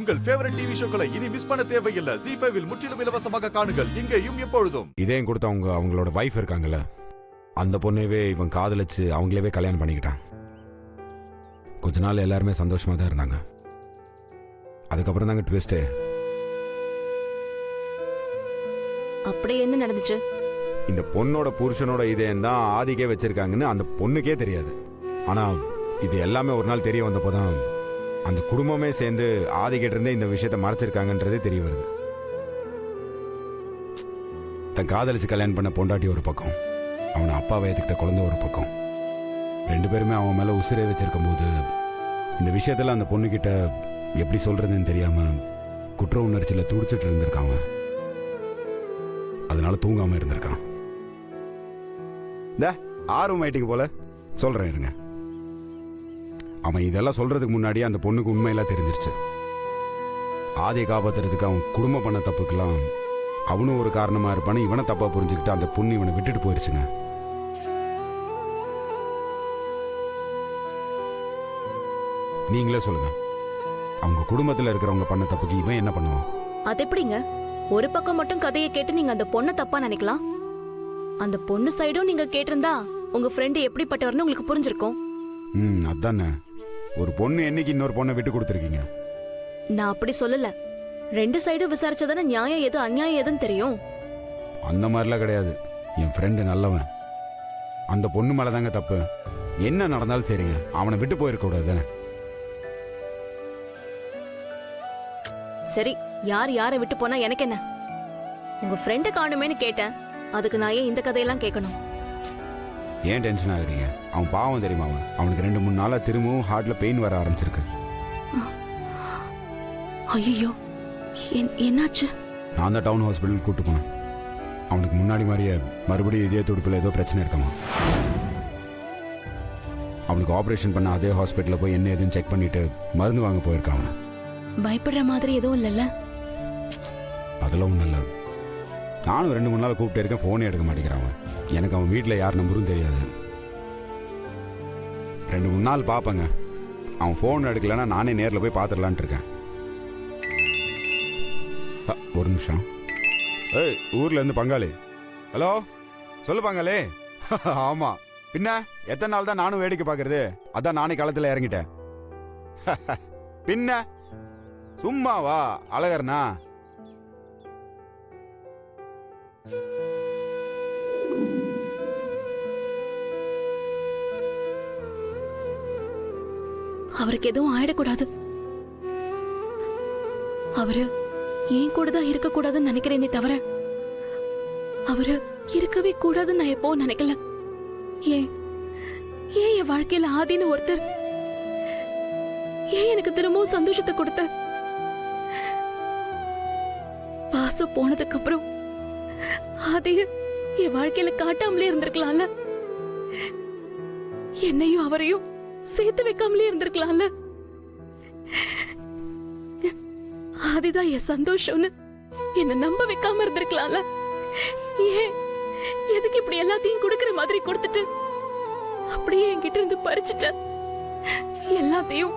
உங்கள் favourite TV ஷோக்களை இனி miss பண்ண தேவையில்லை. ZEE5 இல் முற்றிலும் இலவசமாக காணுங்கள், இங்கேயும் எப்பொழுதும். இதேம் கொடுத்த அவங்களோட வைஃப் இருக்காங்கல்ல, அந்த பொண்ணைவே இவன் காதலிச்சு அவங்களவே கல்யாணம் பண்ணிக்கிட்டான். கொஞ்ச நாள் எல்லாருமே சந்தோஷமா தான் இருந்தாங்க. அதுக்கப்புறம் தாங்க ட்விஸ்ட். அப்படியே என்ன நடந்துச்சு? இந்த பொண்ணோட புருஷனோட இதயம் தான் ஆதிக்கே வச்சிருக்காங்கன்னு அந்த பொண்ணுக்கே தெரியாது. ஆனா இது எல்லாமே ஒரு நாள் தெரிய வந்தப்போதான் அந்த குடும்பமே சேர்ந்து ஆதிக்கிட்ட இருந்தே இந்த விஷயத்த மறைச்சிருக்காங்கன்றதே தெரிய வருது. தன் காதலிச்சு கல்யாணம் பண்ண பொண்டாட்டி ஒரு பக்கம், அவனை அப்பா வயதுக்கிட்ட குழந்தை ஒரு பக்கம், ரெண்டு பேருமே அவன் மேல உசிரை வச்சிருக்கும் போது இந்த விஷயத்துல அந்த பொண்ணுகிட்ட எப்படி சொல்றதுன்னு தெரியாம குற்ற உணர்ச்சியில துடிச்சிட்டு இருந்திருக்கான். அதனால தூங்காம இருந்திருக்கான். இந்த ஆர்வம் ஆயிட்டிங்க போல சொல்றேன் இருங்க. அவன் இதெல்லாம் சொல்றதுக்கு முன்னாடி அந்த பொண்ணுக்கு உண்மையெல்லாம் தெரிஞ்சிருச்சு. ஆதியை காப்பாத்துறதுக்கு அவன் குடும்பம் பண்ண தப்புக்கெல்லாம் அவனும் ஒரு காரணமா இருப்பான்னு இவனை தப்பா புரிஞ்சுக்கிட்டு அந்த பொண்ணு இவனை விட்டுட்டு போயிருச்சுங்க. நீங்களே சொல்லுங்க, அவங்க குடும்பத்துல இருக்கிறவங்க பண்ண தப்புக்கு இவன் என்ன பண்ணுவான்? அது எப்படிங்க ஒரு பக்கம் மட்டும் கதையை கேட்டு நீங்க அந்த பொண்ணை தப்பா நினைக்கலாம்? அந்த பொண்ணு சைடும் நீங்க கேட்டிருந்தா உங்க ஃப்ரெண்டு எப்படிப்பட்டவர்னு உங்களுக்கு புரிஞ்சிருக்கும். அதானே, ஒரு பொண்ணு என்னைக்கு இன்னொரு பொண்ணை விட்டு கொடுத்துருக்கீங்க? நான் அப்படி சொல்லல. ரெண்டு சைடும் விசாரிச்சதானே நியாயம் எது அநியாயம் எதுன்னு தெரியும். அந்த மாதிரிலாம் கிடையாது. என் ஃப்ரெண்டு நல்லவன். அந்த பொண்ணு மேலதாங்க தப்பு. என்ன நடந்தாலும் சரிங்க, அவனை விட்டு போயிருக்க கூடாது தானே. சரி, யார் யாரை விட்டு போனா எனக்கு என்ன? உங்க ஃப்ரெண்ட காணுமேன்னு கேட்டேன். அதுக்கு நான் ஏன் இந்த கதையெல்லாம் கேட்கணும்? ஏன் டென்ஷன் ஆகுறீங்க? அவன் பாவம் தெரியுமா? அவனுக்கு 2-3 நாளா திரும்பவும் ஹார்ட்ல பெயின் வர ஆரம்பிச்சிருக்கு. ஐயோ, என்னாச்சு? நான் தான் டவுன் ஹாஸ்பிட்டல் கூட்டு போனேன். அவனுக்கு முன்னாடி மாதிரியே மறுபடியும் இதய துடிப்புல ஏதோ பிரச்சனை இருக்கமா. அவனுக்கு ஆபரேஷன் பண்ண அதே ஹாஸ்பிட்டலில் போய் என்ன ஏதுன்னு செக் பண்ணிட்டு மருந்து வாங்க போயிருக்கான். பயப்படுற மாதிரி எதுவும் இல்லைல்ல? அதெல்லாம் ஒன்றும் இல்லை. நானும் 2-3 நாள் கூப்பிட்டு இருக்கேன், ஃபோனே எடுக்க மாட்டேங்கிறான். எனக்கு அவன் வீட்டில் யார் நம்பரும் தெரியாது. 2-3 நாள் பார்ப்பேங்க. அவன் ஃபோன் எடுக்கலைன்னா நானே நேரில் போய் பார்த்துடலான்ட்டு இருக்கேன். ஒரு நிமிஷம். ஏய், ஊர்ல இருந்து பங்காளி. ஹலோ, சொல்லு பங்காளி. ஆமா, பின்ன எத்தனை நாள் தான் நானும் வேடிக்கை பார்க்கறது? அதான் நானே களத்தில் இறங்கிட்டேன். பின்ன சும்மாவா அழகர்னா? அவருக்கு எதுவும் ஆயிடக்கூடாது. அவரு ஏன் கூட தான் இருக்க கூடாதுன்னு நினைக்கிறேனே தவிர அவரு இருக்கவே கூடாதுன்னு நான் எப்போ நினைக்கல. ஏன் ஏன் என் வாழ்க்கையில ஆதின்னு ஒருத்தர் ஏன் எனக்கு திரும்பவும் சந்தோஷத்தை கொடுத்த? பாசு போனதுக்கு அப்புறம் ஆதிய என் வாழ்க்கையில காட்டாமலே இருந்திருக்கலாம்ல. என்னையும் அவரையும் சேர்த்து வைக்காமலே இருந்திருக்கலாம்ல. ஆதிதான் என் சந்தோஷம்னு என்ன நம்ப வைக்காம இருந்திருக்கலாம்ல. ஏன் எதுக்கு இப்படி எல்லாத்தையும் கொடுக்கிற மாதிரி கொடுத்துட்டு அப்படியே என்கிட்ட இருந்து பறிச்சுட்ட? எல்லாத்தையும்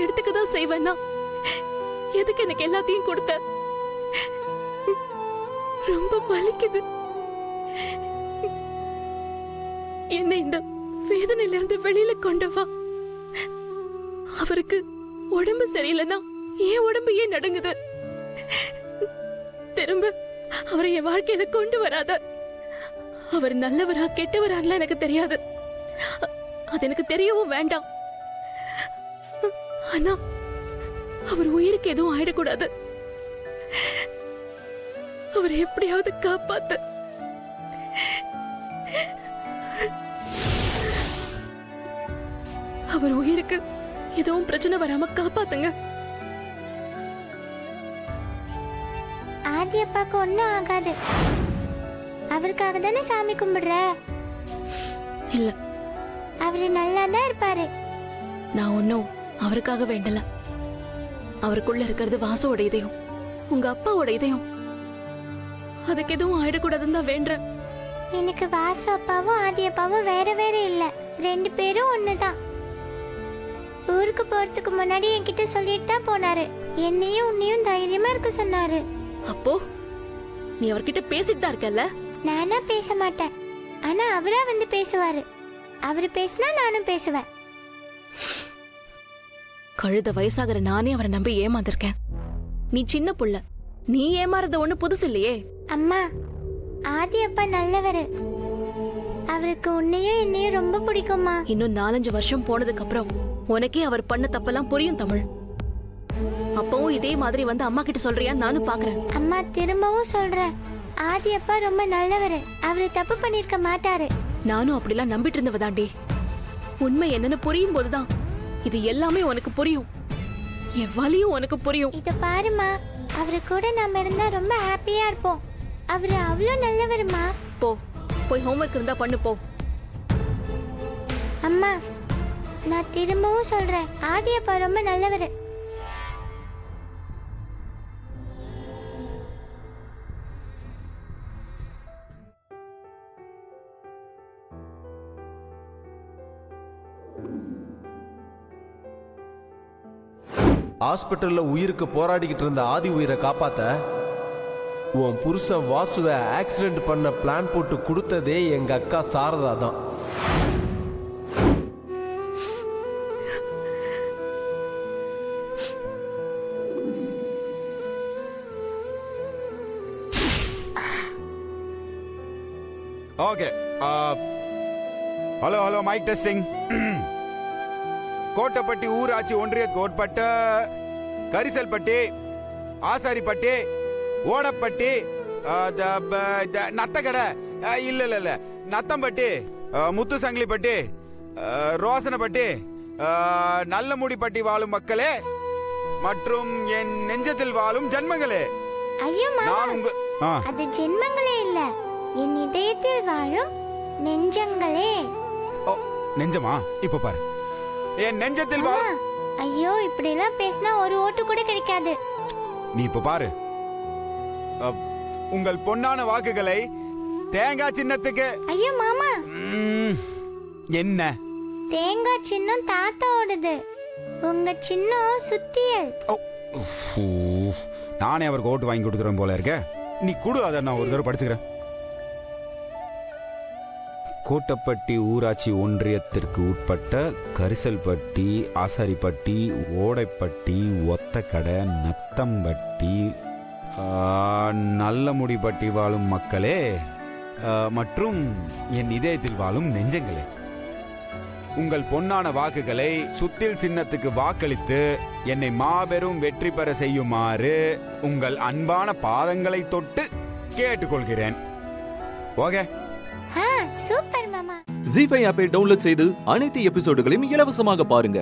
எடுத்துக்கதான் செய்வேன்னா எதுக்கு எனக்கு எல்லாத்தையும் கொடுத்த? ரொம்ப வலிக்குது. என்ன இந்த வேதனையில இருந்து வெளியில கொண்டவா. அவருக்கு உடம்பு சரியில்லைன்னா ஏன் உடம்பு ஏன் நடுங்குது? திரும்ப அவரை என் வாழ்க்கையில கொண்டு வராத. அவர் நல்லவரா கெட்டவரான்லாம் எனக்கு தெரியாது. அது எனக்கு தெரியவும் வேண்டாம். ஆனா அவர் உயிருக்கு எதுவும் ஆயிடக்கூடாது. அவரை எப்படியாவது காப்பாத்து. அவர் உயிருக்கு எதுவும் பிரச்சனை வராம காப்பாத்துங்க. ஆதி அப்பாக்கு ஒன்னும் ஆகாது. அவருக்காக தானே சாமி கும்பிடுற? இல்ல, அவரு நல்லாதான் இருப்பாரு. நான் ஒன்னும் அவருக்காக வேண்டல. அவருக்குள்ள இருக்கிறது வாசுவோட இதயம், உங்க அப்பாவோட இதயம். அதுக்கு எதுவும் ஆயிடக்கூடாதுன்னு தான் வேண்டேன். எனக்கு வாசு அப்பாவும் ஆதி அப்பாவும் வேற வேற இல்ல, 2 பேரும் ஒண்ணுதான். ஊருக்கு போறதுக்கு முன்னாடி என்கிட்ட சொல்லிட்டு தான் போனாரு. என்னையும் உன்னையும் தைரியமா இருக்க சொன்னாரு. அப்போ நீ அவர்கிட்ட பேசிட்டு தான் இருக்கல்ல? நானா பேச மாட்டேன், ஆனா அவரா வந்து பேசுவாரு. அவரு பேசினா நானும் பேசுவேன். கழுத வயசாகிற நானே அவரை நம்பி ஏமாந்திருக்கேன். நீ சின்ன புள்ள, நீ ஏமாறது ஒண்ணு புதுசு இல்லையே. அம்மா, ஆதி அப்பா நல்லவரு. அவருக்கு உன்னையும் என்னையும் ரொம்ப பிடிக்குமா. இன்னும் 4-5 வருஷம் போனதுக்கு அப்புறம் உனக்கே அவர் பண்ண தப்பெல்லாம் புரியும் தமிழ். அப்பவும் இதே மாதிரி வந்து அம்மா கிட்ட சொல்றியா? நானும் பாக்குறேன். அம்மா, திரும்பவும் சொல்றேன், ஆதி அப்பா ரொம்ப நல்லவரு. அவரு தப்பு பண்ணிருக்க மாட்டாரு. நானும் அப்படிலாம் நம்பிட்டு இருந்தவதாண்டி. உண்மை என்னன்னு புரியும் போதுதான் இது எல்லாமே உனக்கு புரியும். என் வலியும் உனக்கு புரியும். இத பாருமா, அவரு கூட நாம இருந்தா ரொம்ப ஹாப்பியா இருப்போம். அவரு அவ்வளோ நல்லவருமா. போ, போய் ஹோம்வொர்க் இருந்தா பண்ணு போ. அம்மா, நான் திரும்பவும் சொல்றேன், ஆதி அப்பா ரொம்ப நல்லவரு. ஹாஸ்பிட்டல்ல உயிருக்கு போராடிக்கிட்டு இருந்த ஆதி உயிரை காப்பாத்த உன் புருஷன் வாசுவை ஆக்சிடென்ட் பண்ண பிளான் போட்டு கொடுத்ததே எங்க அக்கா சாரதா தான். Okay. Hello hello, mike testing. Kottapatti ஊராட்சி ஒன்றியத்துக்கு உட்பட்ட கரிசல்பட்டி, ஆசாரிப்பட்டி, ஓடப்பட்டி, நத்தக்கடை, இல்ல நத்தம்பட்டி, முத்துசங்கிலிப்பட்டி, ரோசனப்பட்டி, நல்லமுடிப்பட்டி வாழும் மக்களே மற்றும் என் நெஞ்சத்தில் வாழும் ஜன்மங்களே. ஐயோ மாமா, நான் உங்க அது ஜென்மங்களே இல்ல, என் இதயத்தில் வாழும் நெஞ்சங்களே. ஓ, நெஞ்சமா? இப்ப பாரு, என் நெஞ்சத்தில் அம்மா, வாழும். ஐயோ, இப்படி எல்லாம் பேசினா ஒரு ஓட்டு கூட கிடைக்காது. நீ இப்ப பாரு, உங்கள் பொன்னான வாக்குகளை தேங்காய் சின்னத்துக்கு. ஐயோ மாமா, என்ன? தேங்காய் சின்னம் தாத்தாவோடது, உங்க சின்னம் சுத்தியல். நானே அவருக்கு ஓட்டு வாங்கி கொடுத்துறேன் போல இருக்க. நீ கொடு, அதை நான் ஒரு தடவை படிச்சுக்கிறேன். கோட்டப்பட்டி ஊராட்சி ஒன்றியத்திற்கு உட்பட்ட கரிசல்பட்டி, ஆசாரிப்பட்டி, ஓடைப்பட்டி, ஒத்தக்கடை, நத்தம்பட்டி, நல்லமுடிப்பட்டி வாழும் மக்களே மற்றும் என் இதயத்தில் வாழும் நெஞ்சங்களே, உங்கள் பொன்னான வாக்குகளை சுத்தில் சின்னத்துக்கு வாக்களித்து என்னை மாபெரும் வெற்றி பெற செய்யுமாறு உங்கள் அன்பான பாதங்களை தொட்டு கேட்டுக்கொள்கிறேன். ஓகே. சூப்பர் மாமா. ஜீ5 ஆப்பை டவுன்லோட் செய்து அனைத்து எபிசோடுகளையும் இலவசமாக பாருங்க.